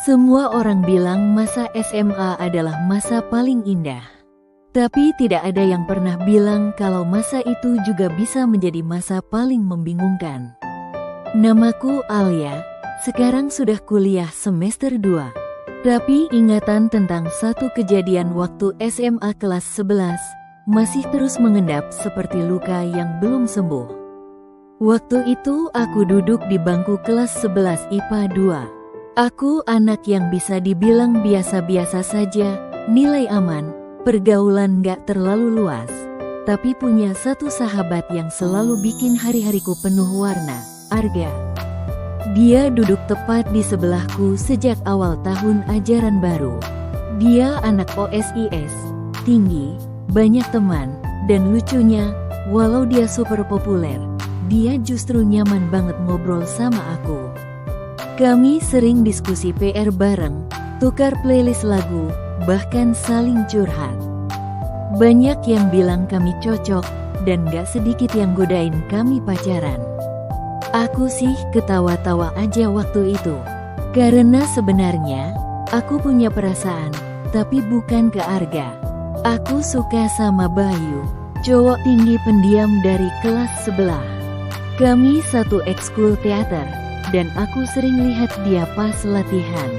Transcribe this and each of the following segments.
Semua orang bilang masa SMA adalah masa paling indah. Tapi tidak ada yang pernah bilang kalau masa itu juga bisa menjadi masa paling membingungkan. Namaku Alia, sekarang sudah kuliah semester 2. Tapi ingatan tentang satu kejadian waktu SMA kelas 11 masih terus mengendap seperti luka yang belum sembuh. Waktu itu aku duduk di bangku kelas 11 IPA 2. Aku anak yang bisa dibilang biasa-biasa saja, nilai aman, pergaulan gak terlalu luas. Tapi punya satu sahabat yang selalu bikin hari-hariku penuh warna, Arga. Dia duduk tepat di sebelahku sejak awal tahun ajaran baru. Dia anak OSIS, tinggi, banyak teman, dan lucunya, walau dia super populer, dia justru nyaman banget ngobrol sama aku. Kami sering diskusi PR bareng, tukar playlist lagu, bahkan saling curhat. Banyak yang bilang kami cocok, dan gak sedikit yang godain kami pacaran. Aku sih ketawa-tawa aja waktu itu. Karena sebenarnya, aku punya perasaan, tapi bukan ke Arga. Aku suka sama Bayu, cowok tinggi pendiam dari kelas sebelah. Kami satu ekskul teater, dan aku sering lihat dia pas latihan.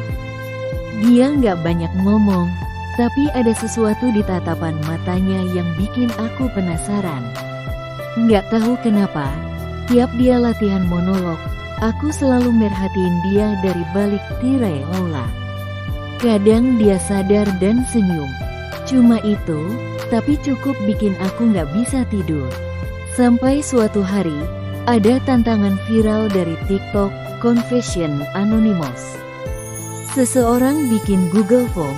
Dia nggak banyak ngomong, tapi ada sesuatu di tatapan matanya yang bikin aku penasaran. Nggak tahu kenapa, tiap dia latihan monolog, aku selalu merhatiin dia dari balik tirai aula. Kadang dia sadar dan senyum. Cuma itu, tapi cukup bikin aku nggak bisa tidur. Sampai suatu hari, ada tantangan viral dari TikTok, Confession Anonymous. Seseorang bikin Google Form,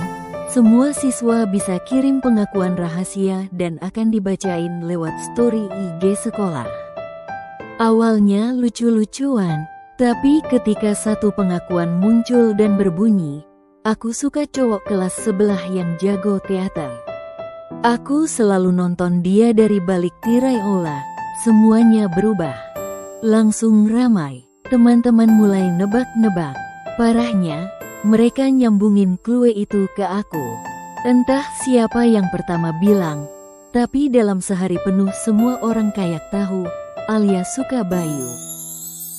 semua siswa bisa kirim pengakuan rahasia dan akan dibacain lewat story IG sekolah. Awalnya lucu-lucuan, tapi ketika satu pengakuan muncul dan berbunyi, "Aku suka cowok kelas sebelah yang jago teater." Aku selalu nonton dia dari balik tirai aula, semuanya berubah. Langsung ramai. Teman-teman mulai nebak-nebak. Parahnya, mereka nyambungin clue itu ke aku. Entah siapa yang pertama bilang, tapi dalam sehari penuh semua orang kayak tahu, Alia suka Bayu.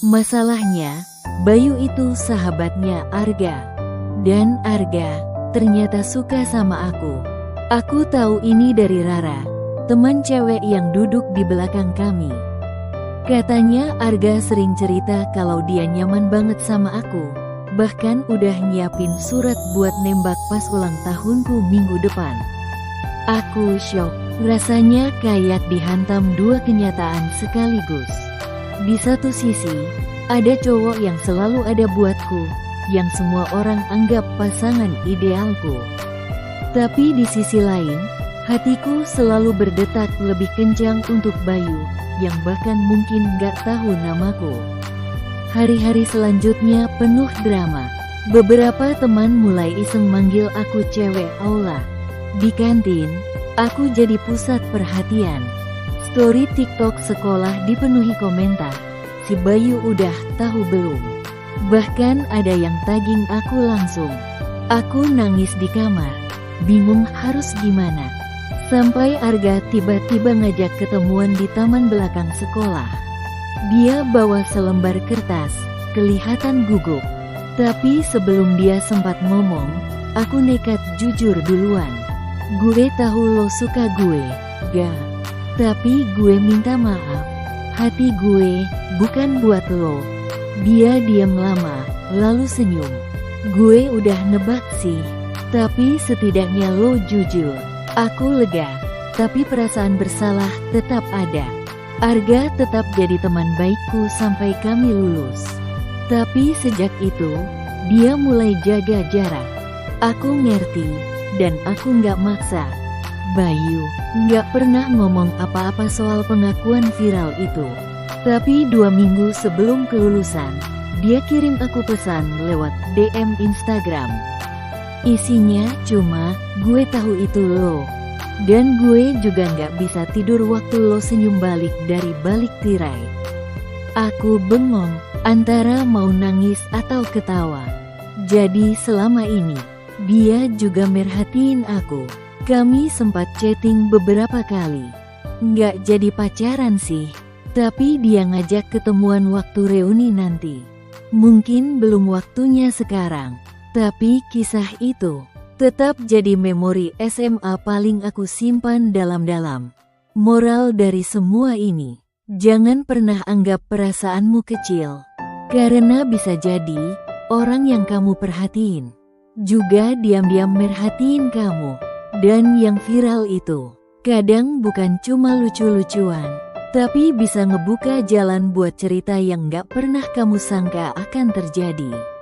Masalahnya, Bayu itu sahabatnya Arga. Dan Arga, ternyata suka sama aku. Aku tahu ini dari Rara, teman cewek yang duduk di belakang kami. Katanya Arga sering cerita kalau dia nyaman banget sama aku. Bahkan udah nyiapin surat buat nembak pas ulang tahunku minggu depan. Aku shock, rasanya kayak dihantam dua kenyataan sekaligus. Di satu sisi, ada cowok yang selalu ada buatku, yang semua orang anggap pasangan idealku. Tapi di sisi lain, hatiku selalu berdetak lebih kencang untuk Bayu, yang bahkan mungkin gak tahu namaku. Hari-hari selanjutnya penuh drama. Beberapa teman mulai iseng manggil aku cewek aula. Di kantin, aku jadi pusat perhatian. Story TikTok sekolah dipenuhi komentar. Si Bayu udah tahu belum? Bahkan ada yang tagging aku langsung. Aku nangis di kamar, bingung harus gimana. Sampai Arga tiba-tiba ngajak ketemuan di taman belakang sekolah. Dia bawa selembar kertas, kelihatan gugup. Tapi sebelum dia sempat ngomong, aku nekat jujur duluan. Gue tahu lo suka gue, Ga. Tapi gue minta maaf. Hati gue bukan buat lo. Dia diam lama, lalu senyum. Gue udah nebak sih, tapi setidaknya lo jujur. Aku lega, tapi perasaan bersalah tetap ada. Arga tetap jadi teman baikku sampai kami lulus. Tapi sejak itu, dia mulai jaga jarak. Aku ngerti, dan aku nggak maksa. Bayu nggak pernah ngomong apa-apa soal pengakuan viral itu. Tapi 2 minggu sebelum kelulusan, dia kirim aku pesan lewat DM Instagram. Isinya cuma, gue tahu itu lo. Dan gue juga nggak bisa tidur waktu lo senyum balik dari balik tirai. Aku bengong, antara mau nangis atau ketawa. Jadi selama ini, dia juga merhatiin aku. Kami sempat chatting beberapa kali. Nggak jadi pacaran sih, tapi dia ngajak ketemuan waktu reuni nanti. Mungkin belum waktunya sekarang, tapi kisah itu tetap jadi memori SMA paling aku simpan dalam-dalam. Moral dari semua ini, jangan pernah anggap perasaanmu kecil, karena bisa jadi orang yang kamu perhatiin juga diam-diam merhatiin kamu. Dan yang viral itu kadang bukan cuma lucu-lucuan, tapi bisa ngebuka jalan buat cerita yang gak pernah kamu sangka akan terjadi.